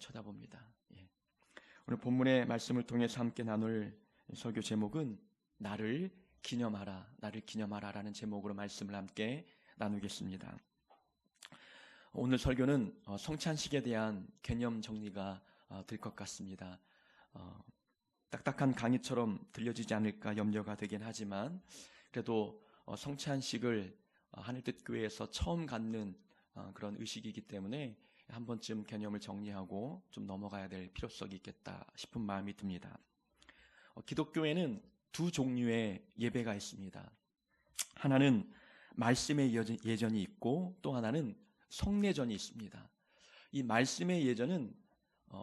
쳐다봅니다. 오늘 본문의 말씀을 통해서 함께 나눌 설교 제목은 나를 기념하라, 나를 기념하라라는 제목으로 말씀을 함께 나누겠습니다. 오늘 설교는 성찬식에 대한 개념 정리가 될 것 같습니다. 딱딱한 강의처럼 들려지지 않을까 염려가 되긴 하지만 그래도 성찬식을 하늘뜻교회에서 처음 갖는 그런 의식이기 때문에 한 번쯤 개념을 정리하고 좀 넘어가야 될 필요성이 있겠다 싶은 마음이 듭니다. 기독교에는 두 종류의 예배가 있습니다. 하나는 말씀의 예전이 있고 또 하나는 성례전이 있습니다. 이 말씀의 예전은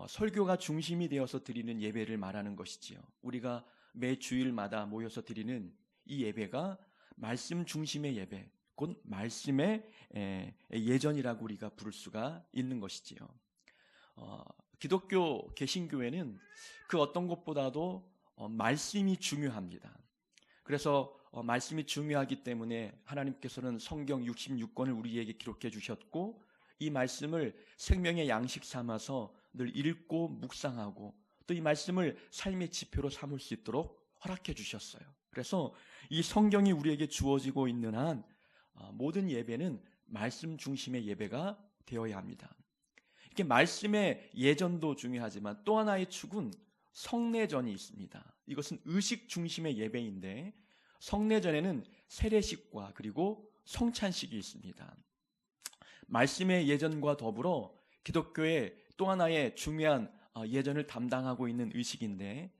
설교가 중심이 되어서 드리는 예배를 말하는 것이지요. 우리가 매 주일마다 모여서 드리는 이 예배가 말씀 중심의 예배, 곧 말씀의 예전이라고 우리가 부를 수가 있는 것이지요. 기독교 개신교회는 그 어떤 것보다도 말씀이 중요합니다. 그래서 말씀이 중요하기 때문에 하나님께서는 성경 66권을 우리에게 기록해 주셨고 이 말씀을 생명의 양식 삼아서 늘 읽고 묵상하고 또 이 말씀을 삶의 지표로 삼을 수 있도록 허락해 주셨어요. 그래서 이 성경이 우리에게 주어지고 있는 한 모든 예배는 말씀 중심의 예배가 되어야 합니다. 이렇게 말씀의 예전도 중요하지만 또 하나의 축은 성례전이 있습니다. 이것은 의식 중심의 예배인데 성례전에는 세례식과 그리고 성찬식이 있습니다. 말씀의 예전과 더불어 기독교의 또 하나의 중요한 예전을 담당하고 있는 의식인데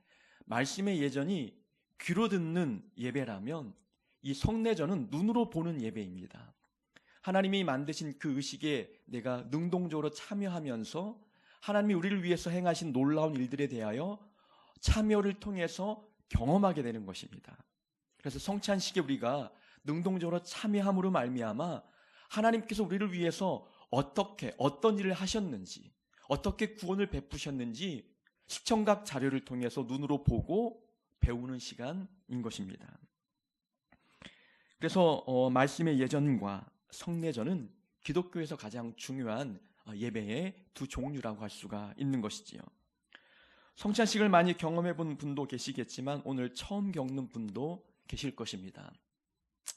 말씀의 예전이 귀로 듣는 예배라면 이 성례전은 눈으로 보는 예배입니다. 하나님이 만드신 그 의식에 내가 능동적으로 참여하면서 하나님이 우리를 위해서 행하신 놀라운 일들에 대하여 참여를 통해서 경험하게 되는 것입니다. 그래서 성찬식에 우리가 능동적으로 참여함으로 말미암아 하나님께서 우리를 위해서 어떤 일을 하셨는지, 어떻게 구원을 베푸셨는지 시청각 자료를 통해서 눈으로 보고 배우는 시간인 것입니다. 그래서 말씀의 예전과 성례전은 기독교에서 가장 중요한 예배의 두 종류라고 할 수가 있는 것이지요. 성찬식을 많이 경험해 본 분도 계시겠지만 오늘 처음 겪는 분도 계실 것입니다.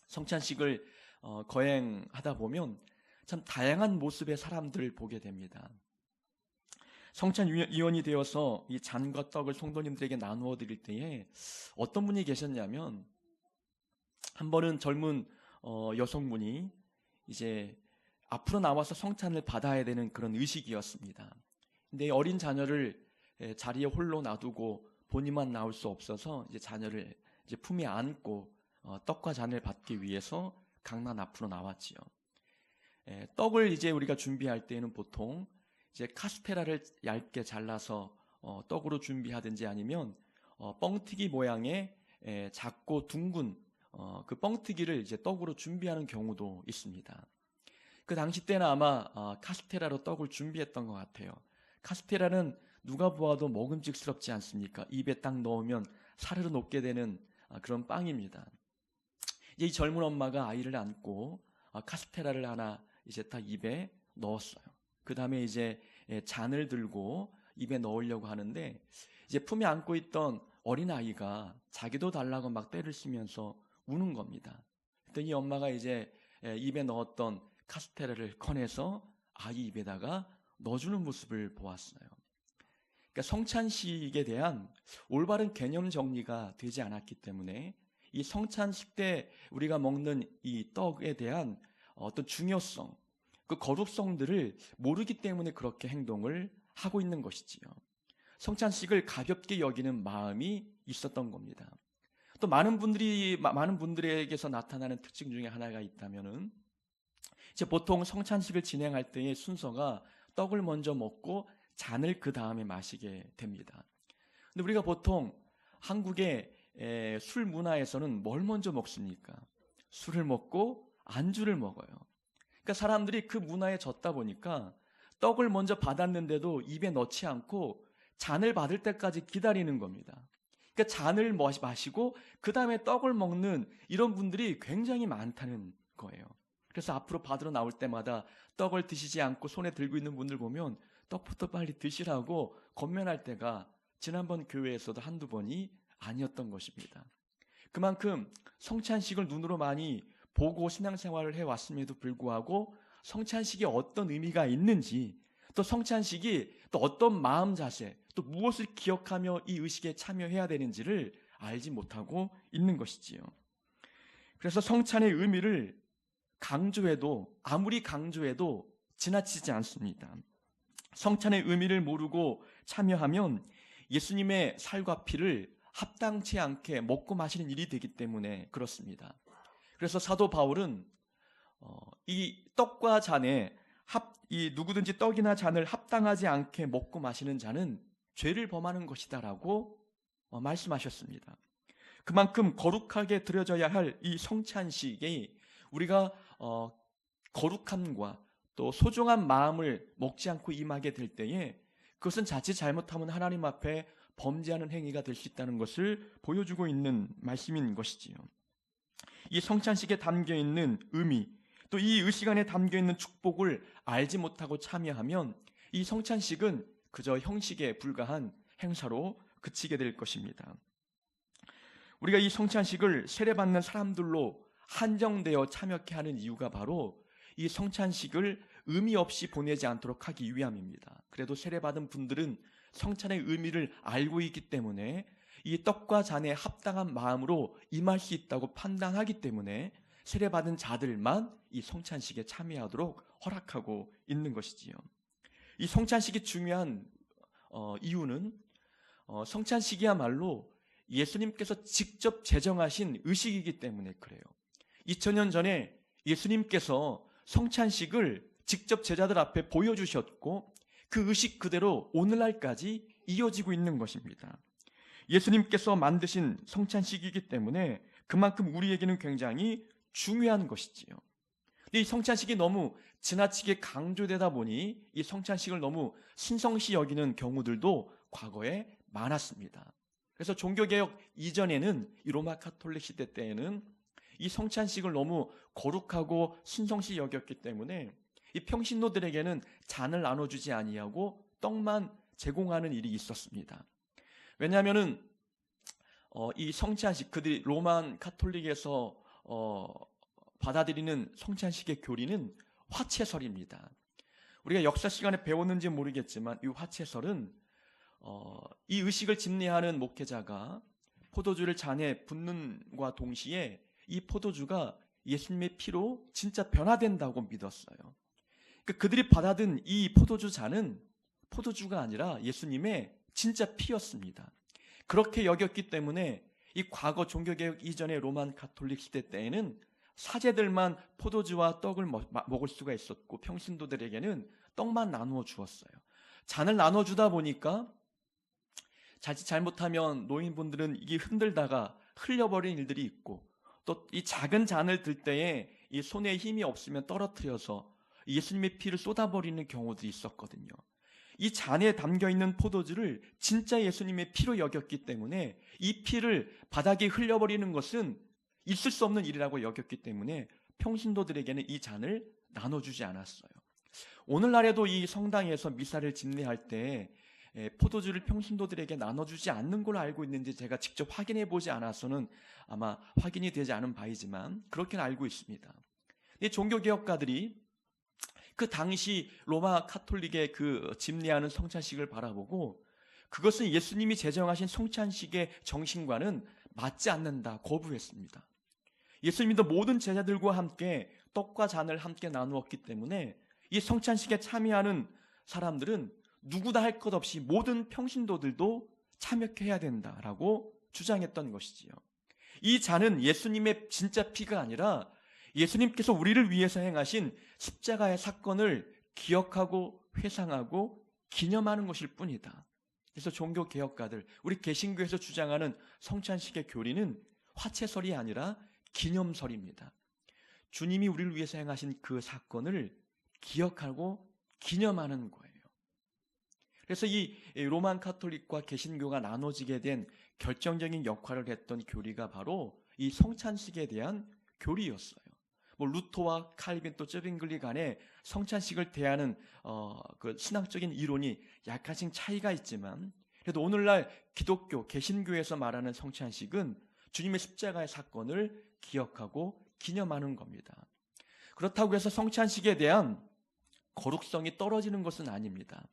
성찬식을 거행하다 보면 참 다양한 모습의 사람들을 보게 됩니다. 성찬위원이 되어서 이 잔과 떡을 성도님들에게 나누어 드릴 때에 어떤 분이 계셨냐면 한 번은 젊은 여성분이 이제 앞으로 나와서 성찬을 받아야 되는 그런 의식이었습니다. 근데 어린 자녀를 자리에 홀로 놔두고 본인만 나올 수 없어서 이제 자녀를 이제 품에 안고 떡과 잔을 받기 위해서 강단 앞으로 나왔지요. 떡을 이제 우리가 준비할 때에는 보통 이제 카스테라를 얇게 잘라서 떡으로 준비하든지 아니면 뻥튀기 모양의 작고 둥근 그 뻥튀기를 이제 떡으로 준비하는 경우도 있습니다. 그 당시 때는 아마 카스테라로 떡을 준비했던 것 같아요. 카스테라는 누가 보아도 먹음직스럽지 않습니까? 입에 딱 넣으면 사르르 녹게 되는 그런 빵입니다. 이제 이 젊은 엄마가 아이를 안고 카스테라를 하나 이제 딱 입에 넣었어요. 그 다음에 이제 잔을 들고 입에 넣으려고 하는데 이제 품에 안고 있던 어린 아이가 자기도 달라고 막 떼를 쓰면서 우는 겁니다. 그랬더니 이 엄마가 이제 입에 넣었던 카스테라를 꺼내서 아이 입에다가 넣어주는 모습을 보았어요. 그러니까 성찬식에 대한 올바른 개념 정리가 되지 않았기 때문에 이 성찬식 때 우리가 먹는 이 떡에 대한 어떤 중요성, 그 거룩성들을 모르기 때문에 그렇게 행동을 하고 있는 것이지요. 성찬식을 가볍게 여기는 마음이 있었던 겁니다. 또 많은 분들에게서 나타나는 특징 중에 하나가 있다면은 이제 보통 성찬식을 진행할 때의 순서가 떡을 먼저 먹고 잔을 그 다음에 마시게 됩니다. 근데 우리가 보통 한국의 술 문화에서는 뭘 먼저 먹습니까? 술을 먹고 안주를 먹어요. 그러니까 사람들이 그 문화에 젖다 보니까 떡을 먼저 받았는데도 입에 넣지 않고 잔을 받을 때까지 기다리는 겁니다. 그러니까 잔을 마시고 그 다음에 떡을 먹는 이런 분들이 굉장히 많다는 거예요. 그래서 앞으로 받으러 나올 때마다 떡을 드시지 않고 손에 들고 있는 분들 보면 떡부터 빨리 드시라고 권면할 때가 지난번 교회에서도 한두 번이 아니었던 것입니다. 그만큼 성찬식을 눈으로 많이 보고 신앙생활을 해왔음에도 불구하고 성찬식이 어떤 의미가 있는지, 또 성찬식이 또 어떤 마음 자세, 또 무엇을 기억하며 이 의식에 참여해야 되는지를 알지 못하고 있는 것이지요. 그래서 성찬의 의미를 아무리 강조해도 지나치지 않습니다. 성찬의 의미를 모르고 참여하면 예수님의 살과 피를 합당치 않게 먹고 마시는 일이 되기 때문에 그렇습니다. 그래서 사도 바울은 이 떡과 잔에 누구든지 떡이나 잔을 합당하지 않게 먹고 마시는 자는 죄를 범하는 것이다라고 말씀하셨습니다. 그만큼 거룩하게 드려져야 할 이 성찬식이 우리가 거룩함과 또 소중한 마음을 먹지 않고 임하게 될 때에 그것은 자칫 잘못하면 하나님 앞에 범죄하는 행위가 될 수 있다는 것을 보여주고 있는 말씀인 것이지요. 이 성찬식에 담겨있는 의미, 또 이 의식 안에 담겨있는 축복을 알지 못하고 참여하면 이 성찬식은 그저 형식에 불과한 행사로 그치게 될 것입니다. 우리가 이 성찬식을 세례받는 사람들로 한정되어 참여케 하는 이유가 바로 이 성찬식을 의미 없이 보내지 않도록 하기 위함입니다. 그래도 세례받은 분들은 성찬의 의미를 알고 있기 때문에 이 떡과 잔에 합당한 마음으로 임할 수 있다고 판단하기 때문에 세례받은 자들만 이 성찬식에 참여하도록 허락하고 있는 것이지요. 이 성찬식이 중요한 이유는 성찬식이야말로 예수님께서 직접 제정하신 의식이기 때문에 그래요. 2000년 전에 예수님께서 성찬식을 직접 제자들 앞에 보여주셨고 그 의식 그대로 오늘날까지 이어지고 있는 것입니다. 예수님께서 만드신 성찬식이기 때문에 그만큼 우리에게는 굉장히 중요한 것이지요. 이 성찬식이 너무 지나치게 강조되다 보니 이 성찬식을 너무 신성시 여기는 경우들도 과거에 많았습니다. 그래서 종교개혁 이전에는 이 로마 카톨릭 시대 때에는 이 성찬식을 너무 거룩하고 신성시 여겼기 때문에 이 평신도들에게는 잔을 나눠주지 아니하고 떡만 제공하는 일이 있었습니다. 왜냐하면은 이 성찬식, 그들이 로만 카톨릭에서 받아들이는 성찬식의 교리는 화채설입니다. 우리가 역사 시간에 배웠는지 모르겠지만 이 화채설은 이 의식을 집례하는 목회자가 포도주를 잔에 붓는과 동시에 이 포도주가 예수님의 피로 진짜 변화된다고 믿었어요. 그러니까 그들이 받아든 이 포도주 잔은 포도주가 아니라 예수님의 진짜 피였습니다. 그렇게 여겼기 때문에 이 과거 종교개혁 이전의 로만 가톨릭 시대 때에는 사제들만 포도주와 떡을 먹을 수가 있었고 평신도들에게는 떡만 나누어 주었어요. 잔을 나눠주다 보니까 자칫 잘못하면 노인분들은 이게 흔들다가 흘려버린 일들이 있고 또 이 작은 잔을 들 때에 이 손에 힘이 없으면 떨어뜨려서 예수님의 피를 쏟아버리는 경우도 있었거든요. 이 잔에 담겨있는 포도주를 진짜 예수님의 피로 여겼기 때문에 이 피를 바닥에 흘려버리는 것은 있을 수 없는 일이라고 여겼기 때문에 평신도들에게는 이 잔을 나눠주지 않았어요. 오늘날에도 이 성당에서 미사를 집례할 때 포도주를 평신도들에게 나눠주지 않는 걸로 알고 있는지 제가 직접 확인해 보지 않아서는 아마 확인이 되지 않은 바이지만 그렇게는 알고 있습니다. 이 종교개혁가들이 그 당시 로마 카톨릭의 그 집례하는 성찬식을 바라보고 그것은 예수님이 제정하신 성찬식의 정신과는 맞지 않는다 거부했습니다. 예수님도 모든 제자들과 함께 떡과 잔을 함께 나누었기 때문에 이 성찬식에 참여하는 사람들은 누구나 할 것 없이 모든 평신도들도 참여케 해야 된다라고 주장했던 것이지요. 이 잔은 예수님의 진짜 피가 아니라 예수님께서 우리를 위해서 행하신 십자가의 사건을 기억하고 회상하고 기념하는 것일 뿐이다. 그래서 종교개혁가들, 우리 개신교에서 주장하는 성찬식의 교리는 화채설이 아니라 기념설입니다. 주님이 우리를 위해서 행하신 그 사건을 기억하고 기념하는 거예요. 그래서 이 로만 카톨릭과 개신교가 나눠지게 된 결정적인 역할을 했던 교리가 바로 이 성찬식에 대한 교리였어요. 뭐 루터와 칼빈 또 쩌빙글리 간의 성찬식을 대하는 그 신학적인 이론이 약간씩 차이가 있지만, 그래도 오늘날 기독교 개신교에서 말하는 성찬식은 주님의 십자가의 사건을 기억하고 기념하는 겁니다. 그렇다고 해서 성찬식에 대한 거룩성이 떨어지는 것은 아닙니다.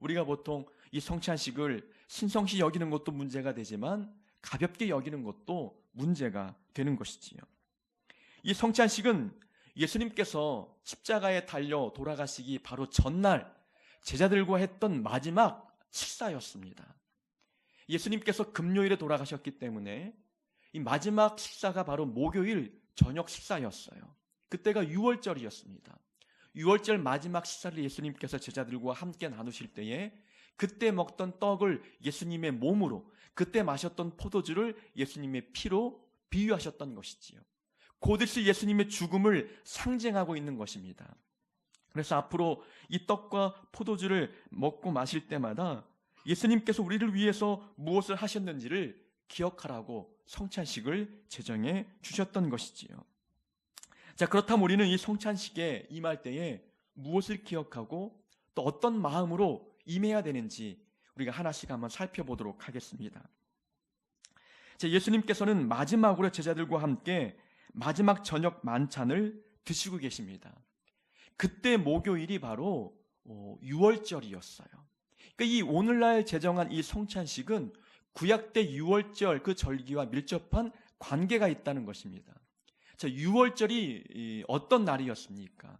우리가 보통 이 성찬식을 신성시 여기는 것도 문제가 되지만 가볍게 여기는 것도 문제가 되는 것이지요. 이 성찬식은 예수님께서 십자가에 달려 돌아가시기 바로 전날 제자들과 했던 마지막 식사였습니다. 예수님께서 금요일에 돌아가셨기 때문에 이 마지막 식사가 바로 목요일 저녁 식사였어요. 그때가 유월절이었습니다. 유월절 마지막 식사를 예수님께서 제자들과 함께 나누실 때에 그때 먹던 떡을 예수님의 몸으로, 그때 마셨던 포도주를 예수님의 피로 비유하셨던 것이지요. 곧 있을 예수님의 죽음을 상징하고 있는 것입니다. 그래서 앞으로 이 떡과 포도주를 먹고 마실 때마다 예수님께서 우리를 위해서 무엇을 하셨는지를 기억하라고 성찬식을 제정해 주셨던 것이지요. 자, 그렇다면 우리는 이 성찬식에 임할 때에 무엇을 기억하고 또 어떤 마음으로 임해야 되는지 우리가 하나씩 한번 살펴보도록 하겠습니다. 자, 예수님께서는 마지막으로 제자들과 함께 마지막 저녁 만찬을 드시고 계십니다. 그때 목요일이 바로 유월절이었어요. 그러니까 이 오늘날 제정한 이 성찬식은 구약 때 유월절 그 절기와 밀접한 관계가 있다는 것입니다. 자, 유월절이 어떤 날이었습니까?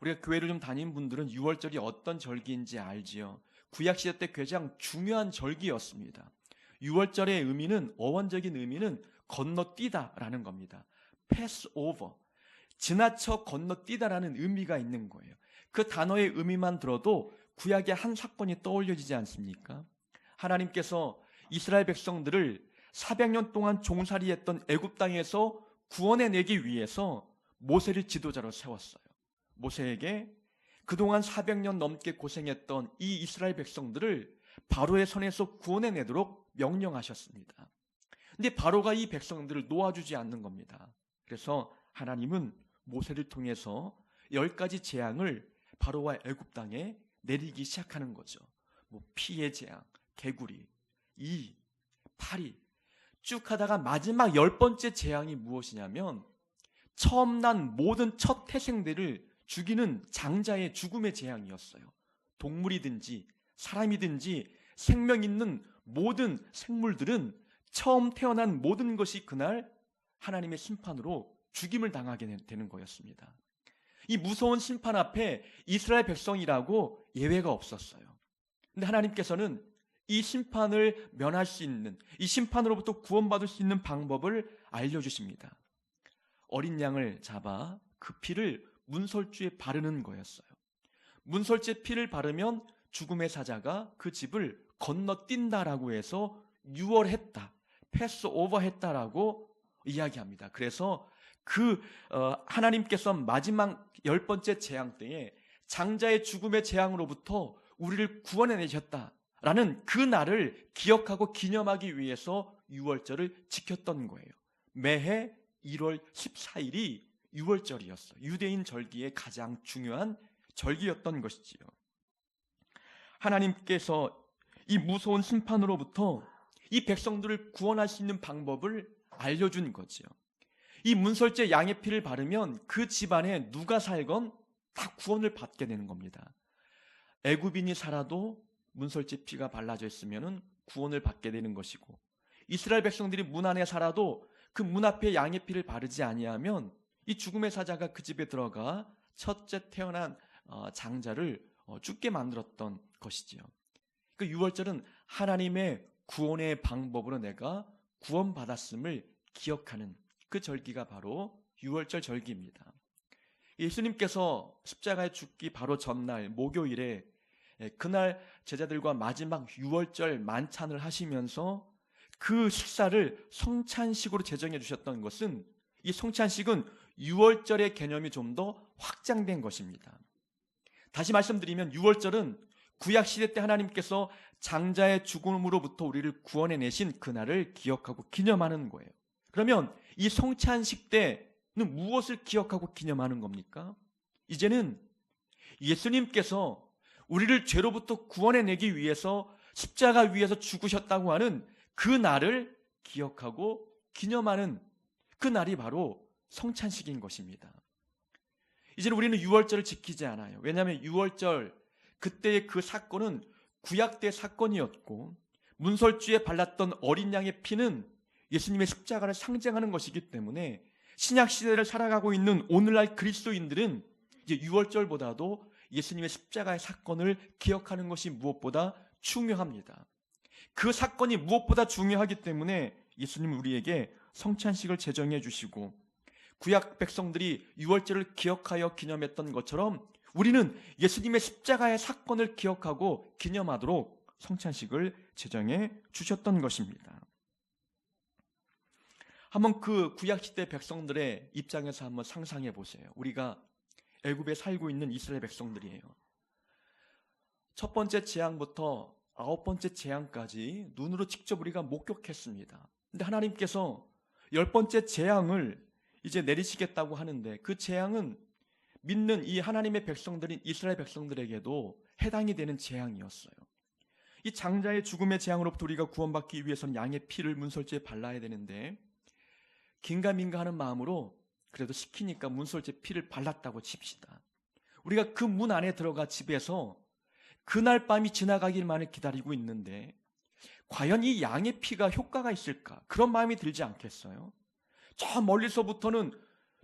우리가 교회를 좀 다닌 분들은 유월절이 어떤 절기인지 알지요. 구약 시대 때 가장 중요한 절기였습니다. 유월절의 의미는, 어원적인 의미는 건너뛰다라는 겁니다. pass over, 지나쳐 건너뛰다라는 의미가 있는 거예요. 그 단어의 의미만 들어도 구약의 한 사건이 떠올려지지 않습니까? 하나님께서 이스라엘 백성들을 400년 동안 종살이했던 애굽 땅에서 구원해내기 위해서 모세를 지도자로 세웠어요. 모세에게 그동안 400년 넘게 고생했던 이 이스라엘 백성들을 바로의 손에서 구원해내도록 명령하셨습니다. 근데 바로가 이 백성들을 놓아주지 않는 겁니다. 그래서 하나님은 모세를 통해서 10가지 재앙을 바로와 애굽 땅에 내리기 시작하는 거죠. 뭐 피의 재앙, 개구리, 이, 파리 쭉 하다가 마지막 10번째 재앙이 무엇이냐면 처음 난 모든 첫 태생들을 죽이는 장자의 죽음의 재앙이었어요. 동물이든지 사람이든지 생명 있는 모든 생물들은 처음 태어난 모든 것이 그날 하나님의 심판으로 죽임을 당하게 되는 거였습니다. 이 무서운 심판 앞에 이스라엘 백성이라고 예외가 없었어요. 근데 하나님께서는 이 심판을 면할 수 있는, 이 심판으로부터 구원받을 수 있는 방법을 알려주십니다. 어린 양을 잡아 그 피를 문설주에 바르는 거였어요. 문설주에 피를 바르면 죽음의 사자가 그 집을 건너뛴다라고 해서 유월했다, 패스오버했다라고 이야기합니다. 그래서 하나님께서 마지막 10번째 재앙 때에 장자의 죽음의 재앙으로부터 우리를 구원해내셨다라는 그 날을 기억하고 기념하기 위해서 유월절을 지켰던 거예요. 매해 1월 14일이 유월절이었어요. 유대인 절기의 가장 중요한 절기였던 것이지요. 하나님께서 이 무서운 심판으로부터 이 백성들을 구원할 수 있는 방법을 알려준 거지요. 이 문설주에 양의 피를 바르면 그 집안에 누가 살건 다 구원을 받게 되는 겁니다. 애굽인이 살아도 문설주 피가 발라져 있으면 구원을 받게 되는 것이고, 이스라엘 백성들이 문 안에 살아도 그 문 앞에 양의 피를 바르지 아니하면 이 죽음의 사자가 그 집에 들어가 첫째 태어난 장자를 죽게 만들었던 것이지요. 그 유월절은 하나님의 구원의 방법으로 내가 구원받았음을 기억하는 그 절기가 바로 유월절 절기입니다. 예수님께서 십자가에 죽기 바로 전날 목요일에 그날 제자들과 마지막 유월절 만찬을 하시면서 그 식사를 성찬식으로 제정해 주셨던 것은, 이 성찬식은 유월절의 개념이 좀 더 확장된 것입니다. 다시 말씀드리면 유월절은 구약시대 때 하나님께서 장자의 죽음으로부터 우리를 구원해내신 그날을 기억하고 기념하는 거예요. 그러면 이 성찬식 때는 무엇을 기억하고 기념하는 겁니까? 이제는 예수님께서 우리를 죄로부터 구원해내기 위해서 십자가 위에서 죽으셨다고 하는 그 날을 기억하고 기념하는 그 날이 바로 성찬식인 것입니다. 이제는 우리는 유월절을 지키지 않아요. 왜냐하면 유월절 그때의 그 사건은 구약 때 사건이었고 문설주에 발랐던 어린 양의 피는 예수님의 십자가를 상징하는 것이기 때문에 신약 시대를 살아가고 있는 오늘날 그리스도인들은 이제 유월절보다도 예수님의 십자가의 사건을 기억하는 것이 무엇보다 중요합니다. 그 사건이 무엇보다 중요하기 때문에 예수님은 우리에게 성찬식을 제정해 주시고 구약 백성들이 유월절을 기억하여 기념했던 것처럼 우리는 예수님의 십자가의 사건을 기억하고 기념하도록 성찬식을 제정해 주셨던 것입니다. 한번 그 구약시대 백성들의 입장에서 한번 상상해 보세요. 우리가 애굽에 살고 있는 이스라엘 백성들이에요. 첫 번째 재앙부터 9번째 재앙까지 눈으로 직접 우리가 목격했습니다. 근데 하나님께서 10번째 재앙을 이제 내리시겠다고 하는데 그 재앙은 믿는 이 하나님의 백성들인 이스라엘 백성들에게도 해당이 되는 재앙이었어요. 이 장자의 죽음의 재앙으로부터 우리가 구원받기 위해서는 양의 피를 문설주에 발라야 되는데 긴가민가 하는 마음으로 그래도 시키니까 문설주에 피를 발랐다고 칩시다. 우리가 그 문 안에 들어가 집에서 그날 밤이 지나가길만을 기다리고 있는데 과연 이 양의 피가 효과가 있을까? 그런 마음이 들지 않겠어요? 저 멀리서부터는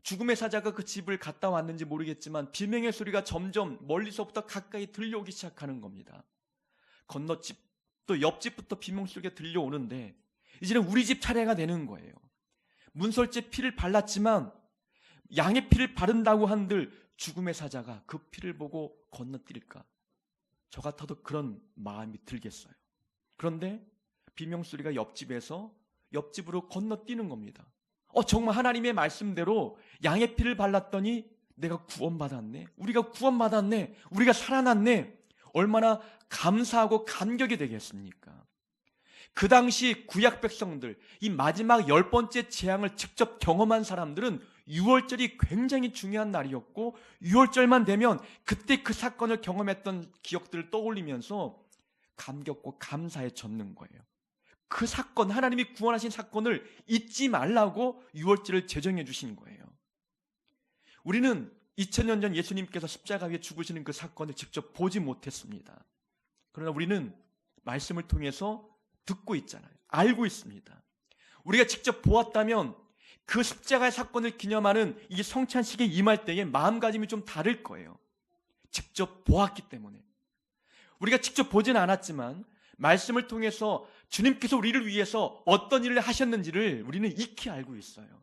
죽음의 사자가 그 집을 갔다 왔는지 모르겠지만 비명의 소리가 점점 멀리서부터 가까이 들려오기 시작하는 겁니다. 건너집 또 옆집부터 비명 소리가 들려오는데 이제는 우리 집 차례가 되는 거예요. 문설주에 피를 발랐지만 양의 피를 바른다고 한들 죽음의 사자가 그 피를 보고 건너뛸까? 저 같아도 그런 마음이 들겠어요. 그런데 비명소리가 옆집으로 건너뛰는 겁니다. 정말 하나님의 말씀대로 양의 피를 발랐더니 내가 구원받았네. 우리가 구원받았네. 우리가 살아났네. 얼마나 감사하고 감격이 되겠습니까? 그 당시 구약 백성들, 이 마지막 10번째 재앙을 직접 경험한 사람들은 유월절이 굉장히 중요한 날이었고 유월절만 되면 그때 그 사건을 경험했던 기억들을 떠올리면서 감격과 감사에 젖는 거예요. 그 사건, 하나님이 구원하신 사건을 잊지 말라고 유월절을 제정해 주신 거예요. 우리는 2000년 전 예수님께서 십자가 위에 죽으시는 그 사건을 직접 보지 못했습니다. 그러나 우리는 말씀을 통해서 듣고 있잖아요. 알고 있습니다. 우리가 직접 보았다면 그 십자가의 사건을 기념하는 이 성찬식에 임할 때의 마음가짐이 좀 다를 거예요. 직접 보았기 때문에. 우리가 직접 보진 않았지만 말씀을 통해서 주님께서 우리를 위해서 어떤 일을 하셨는지를 우리는 익히 알고 있어요.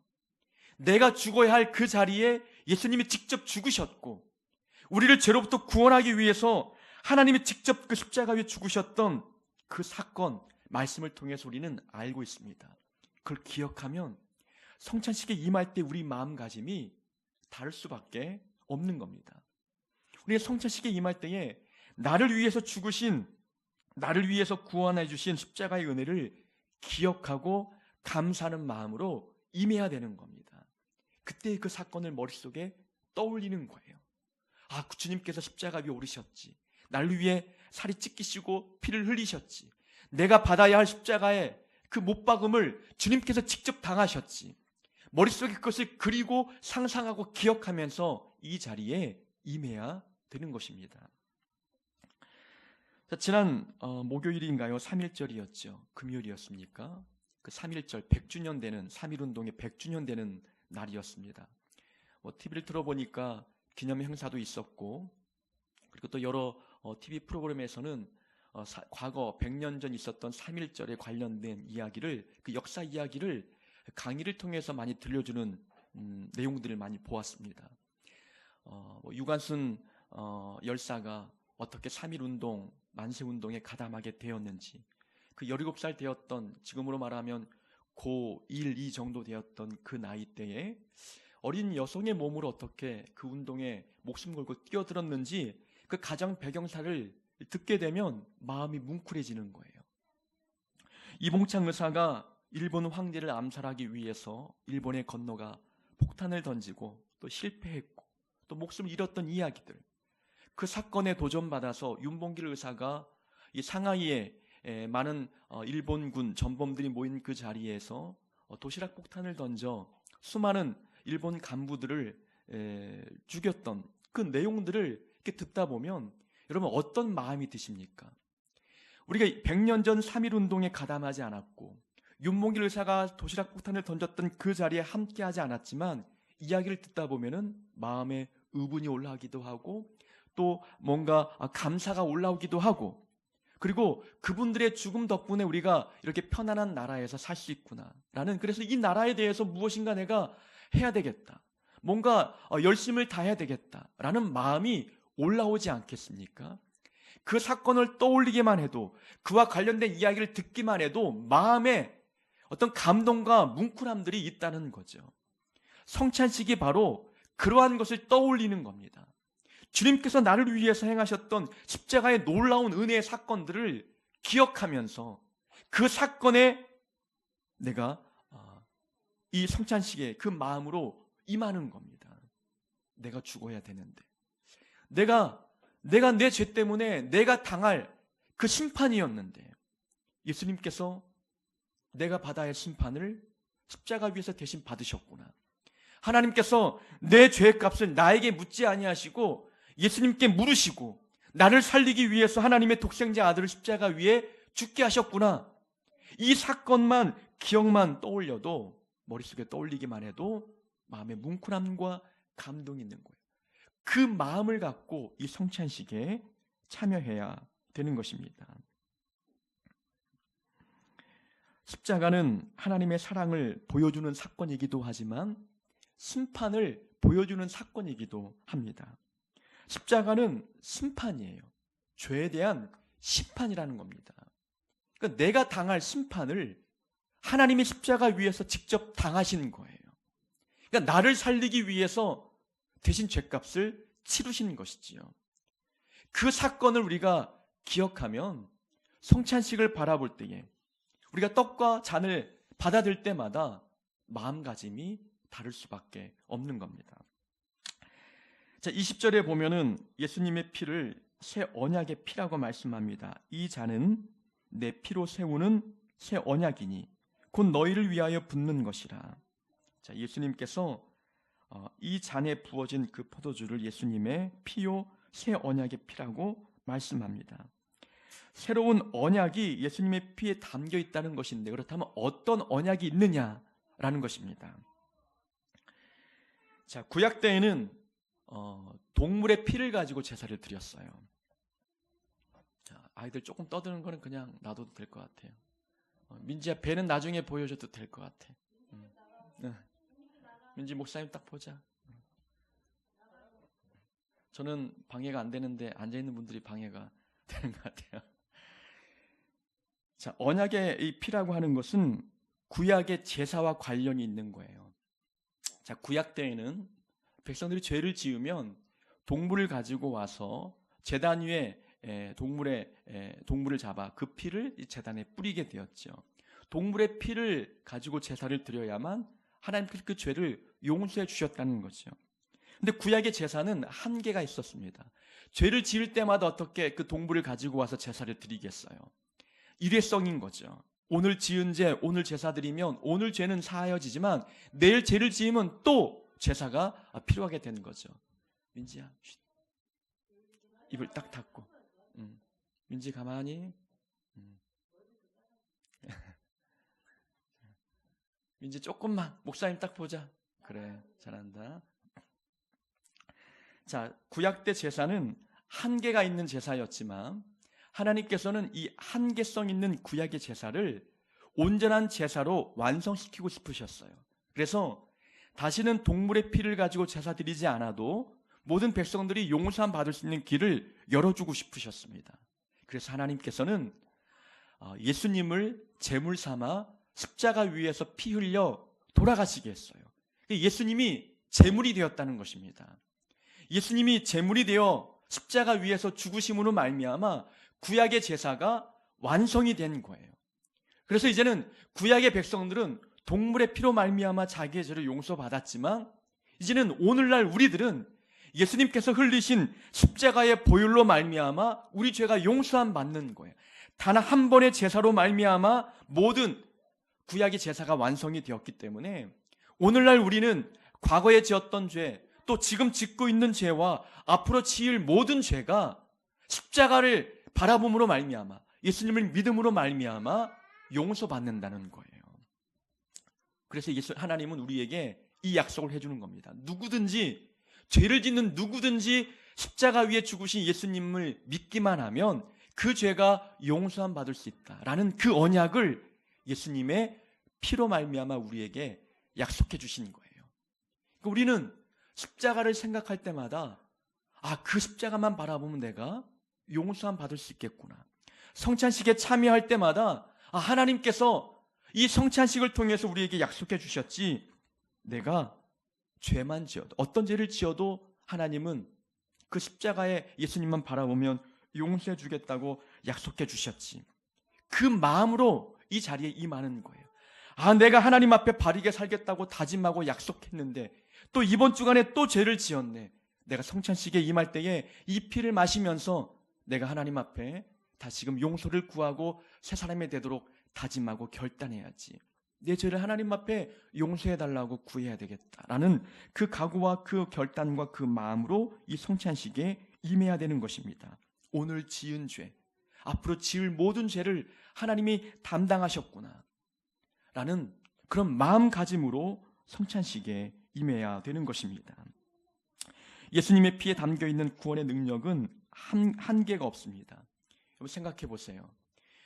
내가 죽어야 할 그 자리에 예수님이 직접 죽으셨고 우리를 죄로부터 구원하기 위해서 하나님이 직접 그 십자가 위에 죽으셨던 그 사건, 말씀을 통해서 우리는 알고 있습니다. 그걸 기억하면 성찬식에 임할 때 우리 마음가짐이 다를 수밖에 없는 겁니다. 우리가 성찬식에 임할 때에 나를 위해서 죽으신, 나를 위해서 구원해 주신 십자가의 은혜를 기억하고 감사하는 마음으로 임해야 되는 겁니다. 그때 그 사건을 머릿속에 떠올리는 거예요. 아, 주님께서 십자가 위에 오르셨지. 나를 위해 살이 찢기시고 피를 흘리셨지. 내가 받아야 할 십자가의 그 못박음을 주님께서 직접 당하셨지. 머릿속에 그것을 그리고 상상하고 기억하면서 이 자리에 임해야 되는 것입니다. 자, 지난 목요일인가요? 3.1절이었죠. 금요일이었습니까? 그 3.1절 100주년 되는 3.1운동의 100주년 되는 날이었습니다. TV를 틀어보니까 기념 행사도 있었고 그리고 또 여러 TV 프로그램에서는 과거 100년 전 있었던 3.1절에 관련된 이야기를, 그 역사 이야기를 강의를 통해서 많이 들려주는 내용들을 많이 보았습니다. 유관순 열사가 어떻게 3.1운동, 만세운동에 가담하게 되었는지, 그 17살 되었던, 지금으로 말하면 고1, 2 정도 되었던 그 나이 때에 어린 여성의 몸으로 어떻게 그 운동에 목숨 걸고 뛰어들었는지 그 가정 배경사를 듣게 되면 마음이 뭉클해지는 거예요. 이봉창 의사가 일본 황제를 암살하기 위해서 일본에 건너가 폭탄을 던지고 또 실패했고 또 목숨을 잃었던 이야기들, 그 사건에 도전받아서 윤봉길 의사가 이 상하이에 많은 일본군 전범들이 모인 그 자리에서 도시락 폭탄을 던져 수많은 일본 간부들을 죽였던 그 내용들을 이렇게 듣다 보면 여러분 어떤 마음이 드십니까? 우리가 100년 전 3.1운동에 가담하지 않았고 윤봉길 의사가 도시락 폭탄을 던졌던 그 자리에 함께하지 않았지만 이야기를 듣다 보면은 마음에 의분이 올라오기도 하고 또 뭔가 감사가 올라오기도 하고, 그리고 그분들의 죽음 덕분에 우리가 이렇게 편안한 나라에서 살 수 있구나라는, 그래서 이 나라에 대해서 무엇인가 내가 해야 되겠다, 뭔가 열심을 다해야 되겠다라는 마음이 올라오지 않겠습니까? 그 사건을 떠올리기만 해도, 그와 관련된 이야기를 듣기만 해도 마음에 어떤 감동과 뭉클함들이 있다는 거죠. 성찬식이 바로 그러한 것을 떠올리는 겁니다. 주님께서 나를 위해서 행하셨던 십자가의 놀라운 은혜의 사건들을 기억하면서 그 사건에 내가 이 성찬식에 그 마음으로 임하는 겁니다. 내가 죽어야 되는데, 내가 내 죄 때문에 내가 당할 그 심판이었는데 예수님께서 내가 받아야 할 심판을 십자가 위에서 대신 받으셨구나. 하나님께서 내 죄의 값을 나에게 묻지 아니하시고 예수님께 물으시고 나를 살리기 위해서 하나님의 독생자 아들을 십자가 위에 죽게 하셨구나. 이 사건만 기억만 떠올려도, 머릿속에 떠올리기만 해도 마음에 뭉클함과 감동이 있는 거예요. 그 마음을 갖고 이 성찬식에 참여해야 되는 것입니다. 십자가는 하나님의 사랑을 보여주는 사건이기도 하지만 심판을 보여주는 사건이기도 합니다. 십자가는 심판이에요. 죄에 대한 심판이라는 겁니다. 그러니까 내가 당할 심판을 하나님이 십자가 위에서 직접 당하시는 거예요. 그러니까 나를 살리기 위해서 대신 죄값을 치르시는 것이지요. 그 사건을 우리가 기억하면 성찬식을 바라볼 때에, 우리가 떡과 잔을 받아들 때마다 마음가짐이 다를 수밖에 없는 겁니다. 자, 20절에 보면은 예수님의 피를 새 언약의 피라고 말씀합니다. 이 잔은 내 피로 세우는 새 언약이니 곧 너희를 위하여 붓는 것이라. 자, 예수님께서 이 잔에 부어진 그 포도주를 예수님의 피요 새 언약의 피라고 말씀합니다. 새로운 언약이 예수님의 피에 담겨 있다는 것인데, 그렇다면 어떤 언약이 있느냐라는 것입니다. 자, 구약 때에는 동물의 피를 가지고 제사를 드렸어요. 자, 아이들 조금 떠드는 거는 그냥 놔둬도 될 것 같아요. 민지야, 배는 나중에 보여줘도 될 것 같아. 민지 목사님 딱 보자. 저는 방해가 안 되는데 앉아있는 분들이 방해가 되는 것 같아요. 자, 언약의 이 피라고 하는 것은 구약의 제사와 관련이 있는 거예요. 자, 구약 때에는 백성들이 죄를 지으면 동물을 가지고 와서 제단 위에 동물을 잡아 그 피를 제단에 뿌리게 되었죠. 동물의 피를 가지고 제사를 드려야만 하나님께서 그 죄를 용서해 주셨다는 거죠. 근데 구약의 제사는 한계가 있었습니다. 죄를 지을 때마다 어떻게 그 동물을 가지고 와서 제사를 드리겠어요? 일회성인 거죠. 오늘 지은 죄, 오늘 제사 드리면 오늘 죄는 사하여지지만 내일 죄를 지으면 또 제사가 필요하게 되는 거죠. 민지야, 입을 딱 닫고. 민지 가만히. 민지 조금만, 목사님 딱 보자. 그래, 잘한다. 자, 구약 때 제사는 한계가 있는 제사였지만 하나님께서는 이 한계성 있는 구약의 제사를 온전한 제사로 완성시키고 싶으셨어요. 그래서 다시는 동물의 피를 가지고 제사 드리지 않아도 모든 백성들이 용서함 받을 수 있는 길을 열어주고 싶으셨습니다. 그래서 하나님께서는 예수님을 제물 삼아 십자가 위에서 피 흘려 돌아가시게 했어요. 예수님이 제물이 되었다는 것입니다. 예수님이 제물이 되어 십자가 위에서 죽으심으로 말미암아 구약의 제사가 완성이 된 거예요. 그래서 이제는 구약의 백성들은 동물의 피로 말미암아 자기의 죄를 용서받았지만 이제는 오늘날 우리들은 예수님께서 흘리신 십자가의 보혈로 말미암아 우리 죄가 용서함 받는 거예요. 단 한 번의 제사로 말미암아 모든 구약의 제사가 완성이 되었기 때문에 오늘날 우리는 과거에 지었던 죄, 또 지금 짓고 있는 죄와 앞으로 지을 모든 죄가 십자가를 바라봄으로 말미암아 예수님을 믿음으로 말미암아 용서받는다는 거예요. 그래서 하나님은 우리에게 이 약속을 해주는 겁니다. 누구든지 죄를 짓는 누구든지 십자가 위에 죽으신 예수님을 믿기만 하면 그 죄가 용서함 받을 수 있다라는 그 언약을 예수님의 피로 말미암아 우리에게 약속해 주신 거예요. 그러니까 우리는 십자가를 생각할 때마다 그 십자가만 바라보면 내가 용서함 받을 수 있겠구나. 성찬식에 참여할 때마다 하나님께서 이 성찬식을 통해서 우리에게 약속해 주셨지, 내가 죄만 지어도, 어떤 죄를 지어도 하나님은 그 십자가에 예수님만 바라보면 용서해 주겠다고 약속해 주셨지. 그 마음으로 이 자리에 임하는 거예요. 내가 하나님 앞에 바르게 살겠다고 다짐하고 약속했는데 또 이번 주간에 또 죄를 지었네. 내가 성찬식에 임할 때에 이 피를 마시면서 내가 하나님 앞에 다시금 용서를 구하고 새 사람이 되도록 다짐하고 결단해야지. 내 죄를 하나님 앞에 용서해달라고 구해야 되겠다라는 그 각오와 그 결단과 그 마음으로 이 성찬식에 임해야 되는 것입니다. 오늘 지은 죄, 앞으로 지을 모든 죄를 하나님이 담당하셨구나 라는 그런 마음가짐으로 성찬식에 임해야 되는 것입니다. 예수님의 피에 담겨있는 구원의 능력은 한계가 없습니다. 여러분 생각해 보세요.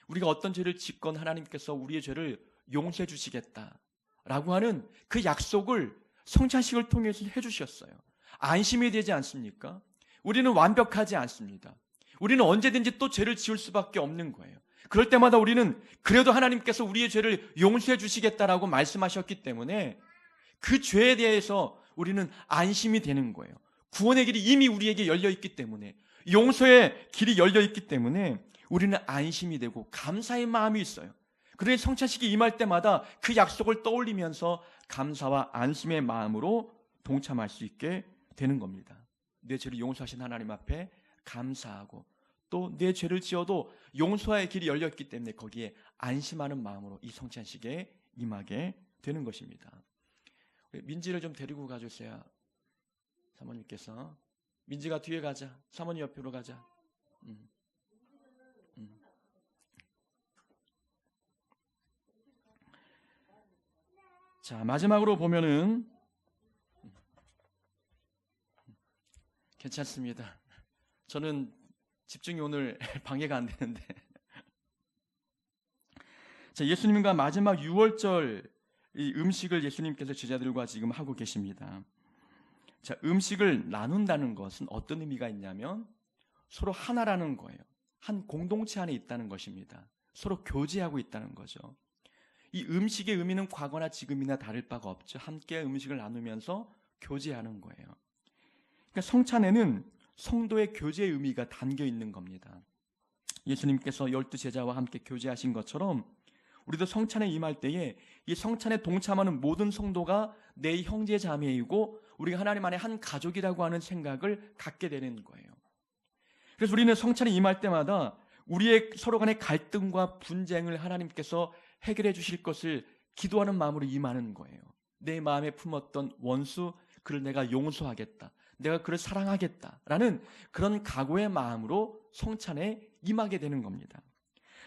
우리가 어떤 죄를 짓건 하나님께서 우리의 죄를 용서해 주시겠다라고 하는 그 약속을 성찬식을 통해서 해주셨어요. 안심이 되지 않습니까? 우리는 완벽하지 않습니다. 우리는 언제든지 또 죄를 지을 수밖에 없는 거예요. 그럴 때마다 우리는 그래도 하나님께서 우리의 죄를 용서해 주시겠다라고 말씀하셨기 때문에 그 죄에 대해서 우리는 안심이 되는 거예요. 구원의 길이 이미 우리에게 열려있기 때문에, 용서의 길이 열려있기 때문에 우리는 안심이 되고 감사의 마음이 있어요. 그러니 성찬식이 임할 때마다 그 약속을 떠올리면서 감사와 안심의 마음으로 동참할 수 있게 되는 겁니다. 내 죄를 용서하신 하나님 앞에 감사하고 또 내 죄를 지어도 용서의 길이 열렸기 때문에 거기에 안심하는 마음으로 이 성찬식에 임하게 되는 것입니다. 민지를 좀 데리고 가주세요. 사모님께서. 민지가 뒤에 가자. 사모님 옆으로 가자. 자, 마지막으로 보면은 괜찮습니다. 저는 집중이 오늘 방해가 안 되는데. 자, 예수님과 마지막 유월절 이 음식을 예수님께서 제자들과 지금 하고 계십니다. 자, 음식을 나눈다는 것은 어떤 의미가 있냐면 서로 하나라는 거예요. 한 공동체 안에 있다는 것입니다. 서로 교제하고 있다는 거죠. 이 음식의 의미는 과거나 지금이나 다를 바가 없죠. 함께 음식을 나누면서 교제하는 거예요. 그러니까 성찬에는 성도의 교제의 의미가 담겨 있는 겁니다. 예수님께서 12 제자와 함께 교제하신 것처럼 우리도 성찬에 임할 때에 이 성찬에 동참하는 모든 성도가 내 형제 자매이고 우리가 하나님 안에 한 가족이라고 하는 생각을 갖게 되는 거예요. 그래서 우리는 성찬에 임할 때마다 우리의 서로 간의 갈등과 분쟁을 하나님께서 해결해 주실 것을 기도하는 마음으로 임하는 거예요. 내 마음에 품었던 원수, 그를 내가 용서하겠다. 내가 그를 사랑하겠다라는 그런 각오의 마음으로 성찬에 임하게 되는 겁니다.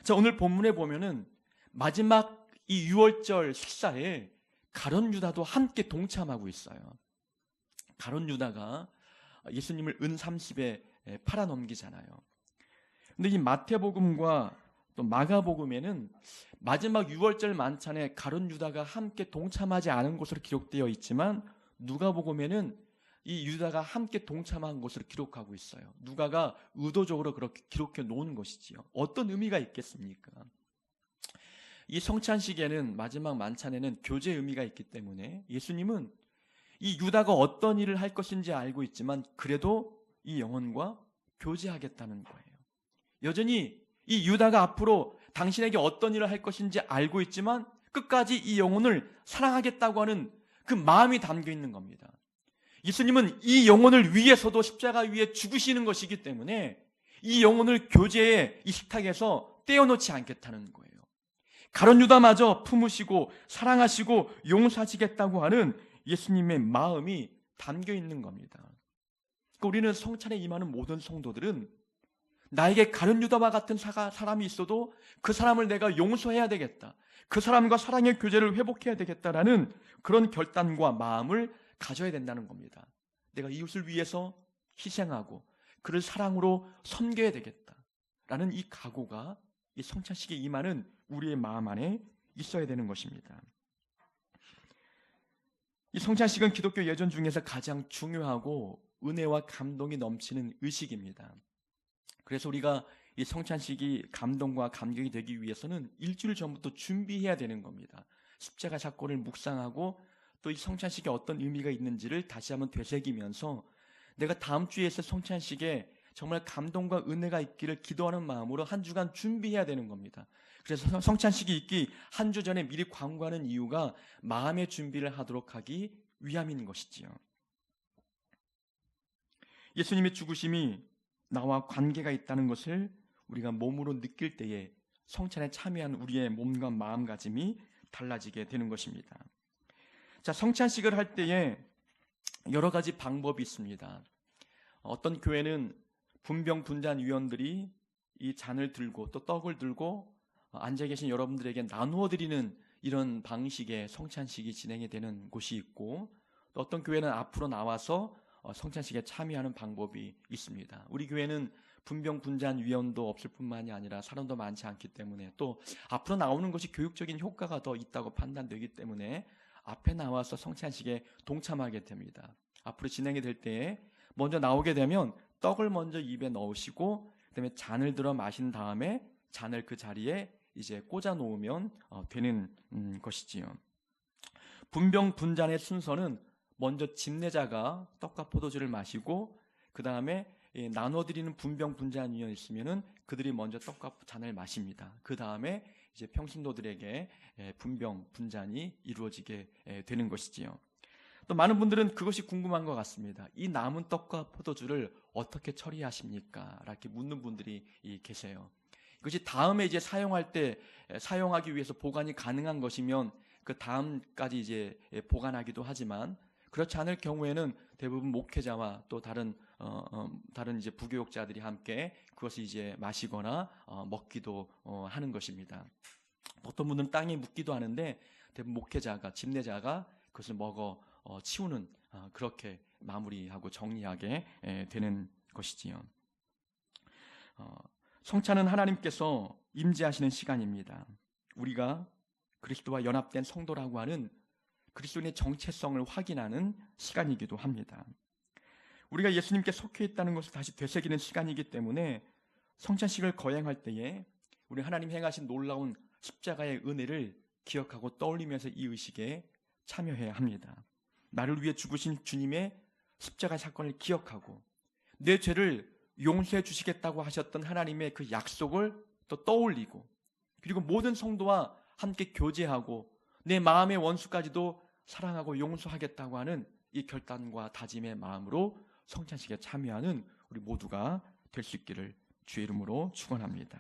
자, 오늘 본문에 보면은 마지막 이 유월절 식사에 가룟 유다도 함께 동참하고 있어요. 가룟 유다가 예수님을 은 30에 팔아넘기잖아요. 근데 이 마태복음과 또 마가복음에는 마지막 유월절 만찬에 가룟 유다가 함께 동참하지 않은 것으로 기록되어 있지만 누가복음에는 이 유다가 함께 동참한 것으로 기록하고 있어요. 누가가 의도적으로 그렇게 기록해 놓은 것이지요. 어떤 의미가 있겠습니까? 이 성찬식에는, 마지막 만찬에는 교제 의미가 있기 때문에 예수님은 이 유다가 어떤 일을 할 것인지 알고 있지만 그래도 이 영혼과 교제하겠다는 거예요. 여전히 이 유다가 앞으로 당신에게 어떤 일을 할 것인지 알고 있지만 끝까지 이 영혼을 사랑하겠다고 하는 그 마음이 담겨 있는 겁니다. 예수님은 이 영혼을 위해서도 십자가 위에 죽으시는 것이기 때문에 이 영혼을 교제의 이 식탁에서 떼어놓지 않겠다는 거예요. 가룟 유다마저 품으시고 사랑하시고 용서하시겠다고 하는 예수님의 마음이 담겨 있는 겁니다. 그러니까 우리는 성찬에 임하는 모든 성도들은 나에게 가룟 유다와 같은 사람이 있어도 그 사람을 내가 용서해야 되겠다, 그 사람과 사랑의 교제를 회복해야 되겠다라는 그런 결단과 마음을 가져야 된다는 겁니다. 내가 이웃을 위해서 희생하고 그를 사랑으로 섬겨야 되겠다라는 이 각오가 이 성찬식에 임하는 우리의 마음 안에 있어야 되는 것입니다. 이 성찬식은 기독교 예전 중에서 가장 중요하고 은혜와 감동이 넘치는 의식입니다. 그래서 우리가 이 성찬식이 감동과 감격이 되기 위해서는 일주일 전부터 준비해야 되는 겁니다. 십자가 사건을 묵상하고 또 이 성찬식에 어떤 의미가 있는지를 다시 한번 되새기면서 내가 다음 주에 있을 성찬식에 정말 감동과 은혜가 있기를 기도하는 마음으로 한 주간 준비해야 되는 겁니다. 그래서 성찬식이 있기 한 주 전에 미리 광고하는 이유가 마음의 준비를 하도록 하기 위함인 것이지요. 예수님의 죽으심이 나와 관계가 있다는 것을 우리가 몸으로 느낄 때에 성찬에 참여한 우리의 몸과 마음가짐이 달라지게 되는 것입니다. 자, 성찬식을 할 때에 여러 가지 방법이 있습니다. 어떤 교회는 분병분잔위원들이 이 잔을 들고 또 떡을 들고 앉아 계신 여러분들에게 나누어 드리는 이런 방식의 성찬식이 진행이 되는 곳이 있고, 또 어떤 교회는 앞으로 나와서 성찬식에 참여하는 방법이 있습니다. 우리 교회는 분병분잔위원도 없을 뿐만이 아니라 사람도 많지 않기 때문에 또 앞으로 나오는 것이 교육적인 효과가 더 있다고 판단되기 때문에 앞에 나와서 성찬식에 동참하게 됩니다. 앞으로 진행이 될 때에 먼저 나오게 되면 떡을 먼저 입에 넣으시고 그다음에 잔을 들어 마신 다음에 잔을 그 자리에 이제 꽂아 놓으면 되는 것이지요. 분병분잔의 순서는 먼저 집례자가 떡과 포도주를 마시고 그 다음에 나눠드리는 분병분잔이 있으면은 그들이 먼저 떡과 잔을 마십니다. 그 다음에 이제 평신도들에게 분병분잔이 이루어지게 되는 것이지요. 또 많은 분들은 그것이 궁금한 것 같습니다. 이 남은 떡과 포도주를 어떻게 처리하십니까? 이렇게 묻는 분들이 계세요. 이것이 다음에 이제 사용할 때 사용하기 위해서 보관이 가능한 것이면 그 다음까지 이제 보관하기도 하지만 그렇지 않을 경우에는 대부분 목회자와 또 다른 이제 부교육자들이 함께 그것을 이제 마시거나 먹기도 하는 것입니다. 어떤 분들은 땅에 묻기도 하는데 대부분 목회자가 집례자가 그것을 먹어 치우는 그렇게 마무리하고 정리하게 되는 것이지요. 성찬은 하나님께서 임재하시는 시간입니다. 우리가 그리스도와 연합된 성도라고 하는 그리스도인의 정체성을 확인하는 시간이기도 합니다. 우리가 예수님께 속해 있다는 것을 다시 되새기는 시간이기 때문에 성찬식을 거행할 때에 우리 하나님 행하신 놀라운 십자가의 은혜를 기억하고 떠올리면서 이 의식에 참여해야 합니다. 나를 위해 죽으신 주님의 십자가 사건을 기억하고 내 죄를 용서해 주시겠다고 하셨던 하나님의 그 약속을 또 떠올리고 그리고 모든 성도와 함께 교제하고 내 마음의 원수까지도 사랑하고 용서하겠다고 하는 이 결단과 다짐의 마음으로 성찬식에 참여하는 우리 모두가 될 수 있기를 주의 이름으로 축원합니다.